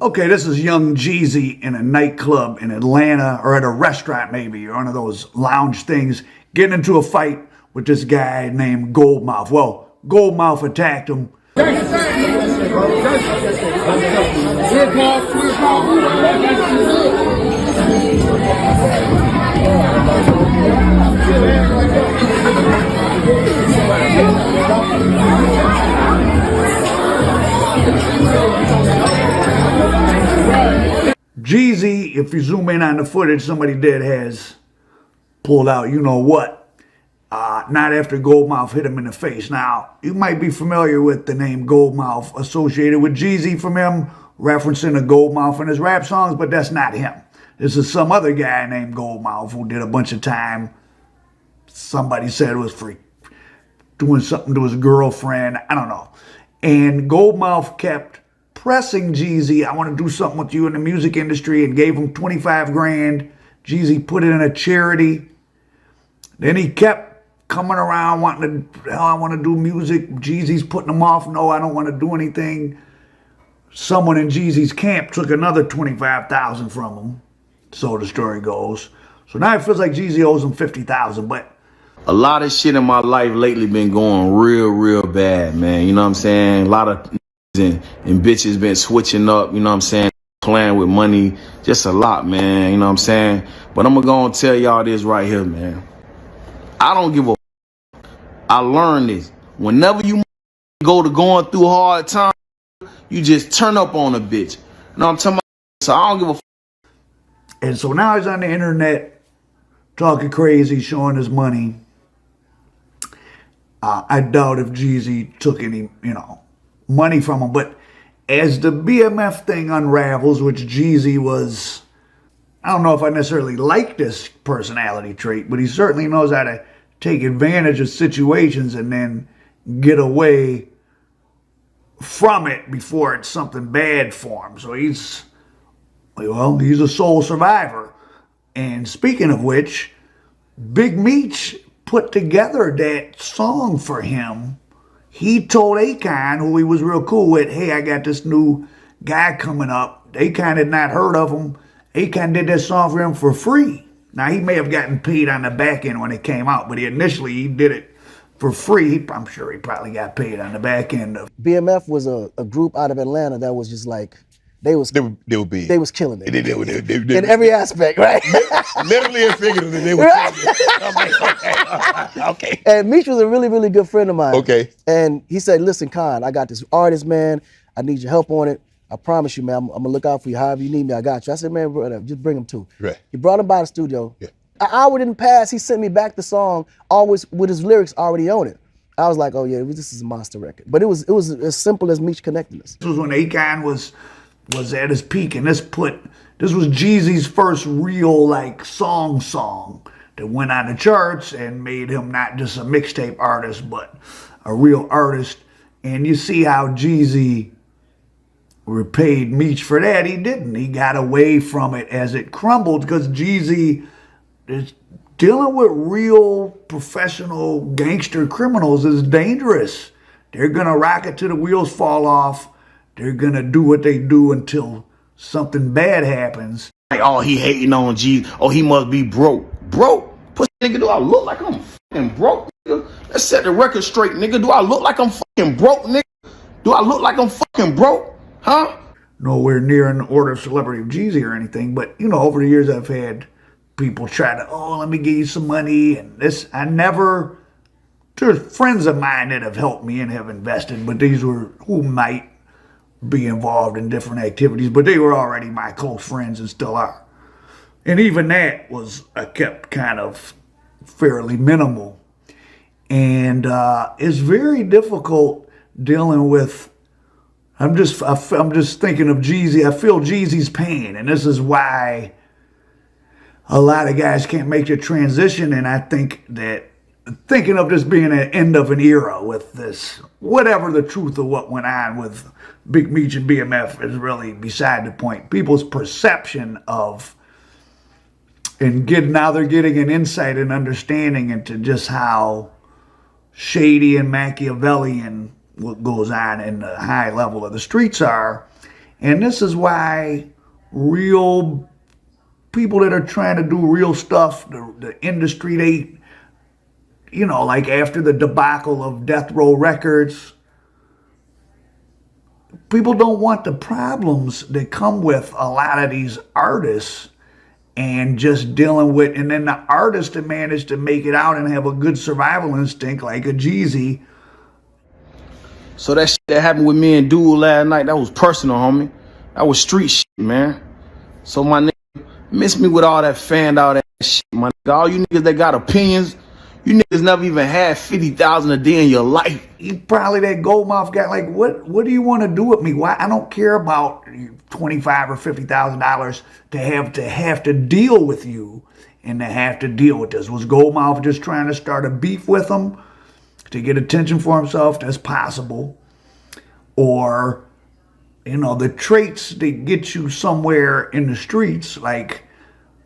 Okay, this is Young Jeezy in a nightclub in Atlanta or at a restaurant maybe, or one of those lounge things, getting into a fight with this guy named Gold Mouth. Well, Gold Mouth attacked him. Jeezy, if you zoom in on the footage, somebody did has pulled out, you know what, not after Gold Mouth hit him in the face. Now, you might be familiar with the name Gold Mouth associated with Jeezy from him, referencing a Gold Mouth in his rap songs, but that's not him. This is some other guy named Gold Mouth who did a bunch of time. Somebody said it was for doing something to his girlfriend. I don't know. And Gold Mouth kept pressing Jeezy, I want to do something with you in the music industry, and gave him 25 grand. Jeezy put it in a charity. Then he kept coming around wanting to, hell, I want to do music. Jeezy's putting him off. No, I don't want to do anything. Someone in Jeezy's camp took another 25,000 from him. So the story goes. So now it feels like Jeezy owes him 50,000, but a lot of shit in my life lately been going real bad, man. You know what I'm saying? A lot of and bitches been switching up, you know what I'm saying? Playing with money, just a lot, man. You know what I'm saying? But I'm gonna go and tell y'all this right here, man. I don't give a I learned this. Whenever you go to going through hard times, you just turn up on a bitch. You know what I'm talking about? So I don't give a And so now he's on the internet talking crazy, showing his money. I doubt if Jeezy took any, money from him. But as the BMF thing unravels, which Jeezy was, I don't know if I necessarily like this personality trait, but he certainly knows how to take advantage of situations and then get away from it before it's something bad for him. So he's a sole survivor. And speaking of which, Big Meech put together that song for him. He told Akon, who he was real cool with, hey, I got this new guy coming up. Akon had not heard of him. Akon did that song for him for free. Now, he may have gotten paid on the back end when it came out, but he did it for free. I'm sure he probably got paid on the back end. BMF was a group out of Atlanta that was just like, they was killing it. They in every aspect, right? Literally and figuratively, they were killing it. Okay. And Meech was a really good friend of mine. Okay. And he said, listen, Khan, I got this artist, man. I need your help on it. I promise you, man, I'm gonna look out for you. However you need me, I got you. I said, man, brother, just bring him too. Right. He brought him by the studio. Yeah. An hour didn't pass, he sent me back the song, always with his lyrics already on it. I was like, oh yeah, this is a monster record. But it was as simple as Meech connecting us. This was when Akon was at his peak, and this was Jeezy's first real song that went on the charts and made him not just a mixtape artist, but a real artist. And you see how Jeezy repaid Meech for that. He didn't. He got away from it as it crumbled, because Jeezy is dealing with real professional gangster criminals is dangerous. They're gonna rock it till the wheels fall off. They're gonna do what they do until something bad happens. like, oh, he hating on Jeezy. Oh, he must be broke. Broke? Pussy nigga, do I look like I'm fucking broke, nigga? Let's set the record straight, nigga. Do I look like I'm fucking broke, nigga? Do I look like I'm fucking broke? Huh? Nowhere near in the order of celebrity of Jeezy or anything, but over the years I've had people try to, let me give you some money and this. There's friends of mine that have helped me and have invested, but these were who might be involved in different activities, but they were already my close friends and still are. And even that was kept kind of fairly minimal. And it's very difficult dealing with, I'm just thinking of Jeezy. I feel Jeezy's pain, and this is why a lot of guys can't make the transition. And I think that thinking of this being an end of an era with this, whatever the truth of what went on with Big Meech and BMF is really beside the point. People's perception of, now they're getting an insight and understanding into just how shady and Machiavellian what goes on in the high level of the streets are. And this is why real people that are trying to do real stuff, the industry, they, like after the debacle of Death Row Records, people don't want the problems that come with a lot of these artists and just dealing with, and then the artists that manage to make it out and have a good survival instinct like a Jeezy. So that shit that happened with me and Dude last night, that was personal, homie. That was street shit, man. So my nigga, miss me with all that fanned out ass shit, my nigga. All you niggas that got opinions, you niggas never even had 50,000 a day in your life. He probably, that Gold Mouth guy, like, what do you want to do with me? Why? I don't care about $25,000 or $50,000 to have to deal with you and to have to deal with this. Was Gold Mouth just trying to start a beef with him to get attention for himself? That's possible. Or, the traits that get you somewhere in the streets, like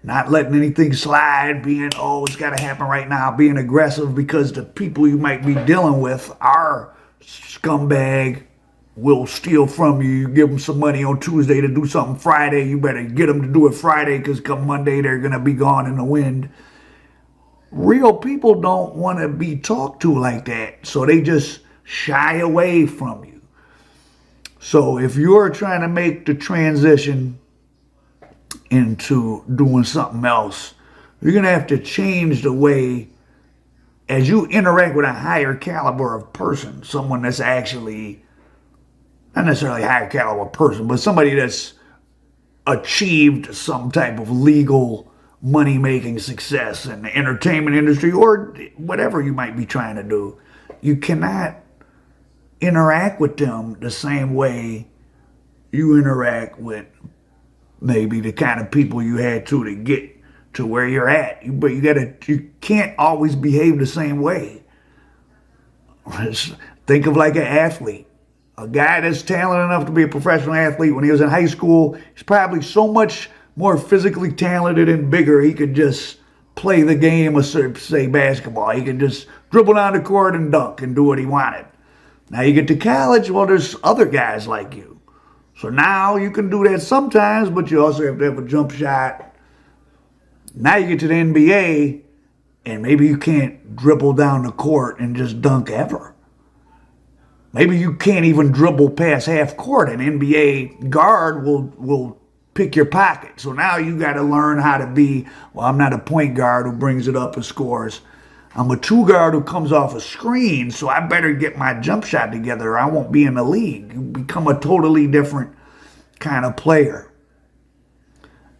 not letting anything slide, being, it's got to happen right now, being aggressive because the people you might be dealing with are scumbag, will steal from you. You give them some money on Tuesday to do something Friday, you better get them to do it Friday because come Monday they're going to be gone in the wind. Real people don't want to be talked to like that, so they just shy away from you. So if you're trying to make the transition into doing something else, you're going to have to change the way as you interact with a higher caliber of person, someone that's actually, not necessarily a higher caliber person, but somebody that's achieved some type of legal money-making success in the entertainment industry or whatever you might be trying to do. You cannot interact with them the same way you interact with maybe the kind of people you had to get to where you're at. But you can't always behave the same way. Think of like an athlete. A guy that's talented enough to be a professional athlete when he was in high school, he's probably so much more physically talented and bigger, he could just play the game of, say, basketball. He could just dribble down the court and dunk and do what he wanted. Now you get to college, well, there's other guys like you. So now you can do that sometimes, but you also have to have a jump shot. Now you get to the NBA, and maybe you can't dribble down the court and just dunk ever. Maybe you can't even dribble past half court. An NBA guard will pick your pocket. So now you got to learn how to be, I'm not a point guard who brings it up and scores. I'm a two guard who comes off a screen, so I better get my jump shot together or I won't be in the league. You become a totally different kind of player.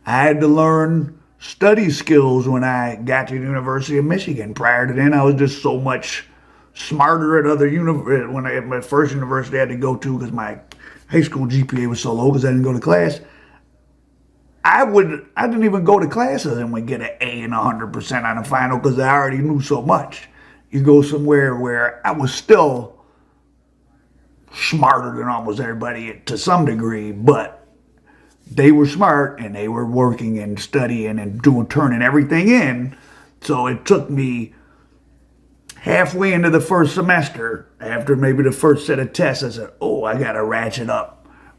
I had to learn study skills when I got to the University of Michigan. Prior to then, I was just so much smarter at other universities. When I had my first university I had to go to because my high school GPA was so low because I didn't go to class. I didn't even go to classes and would get an A and 100% on the final because I already knew so much. You go somewhere where I was still smarter than almost everybody to some degree, but they were smart and they were working and studying and turning everything in. So it took me halfway into the first semester, after maybe the first set of tests, I said, I got to ratchet up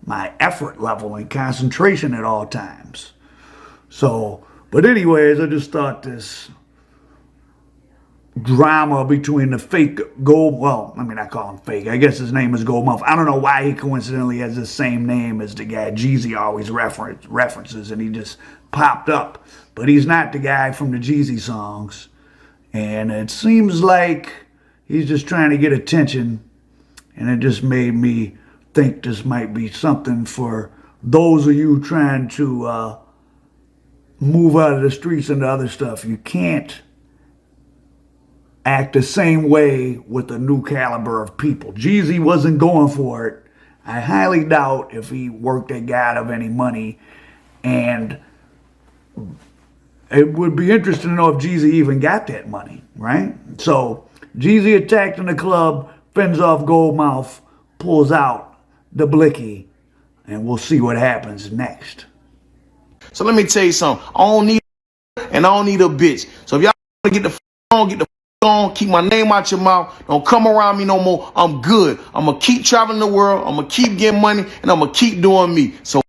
my effort level and concentration at all times. So, but anyways, I just thought this drama between the fake Gold, I call him fake. I guess his name is Gold Mouth. I don't know why he coincidentally has the same name as the guy Jeezy always references, and he just popped up. But he's not the guy from the Jeezy songs. And it seems like he's just trying to get attention, and it just made me think this might be something for those of you trying to move out of the streets into other stuff. You can't act the same way with a new caliber of people. Jeezy wasn't going for it. I highly doubt if he worked that guy out of any money, and it would be interesting to know if Jeezy even got that money, right? So Jeezy attacked in the club, fends off Gold Mouth, pulls out the blicky, and we'll see what happens next. So let me tell you something. I don't need a bitch. So if y'all want to get the on, on, keep my name out your mouth. Don't come around me no more. I'm good. I'm going to keep traveling the world. I'm going to keep getting money, and I'm going to keep doing me. So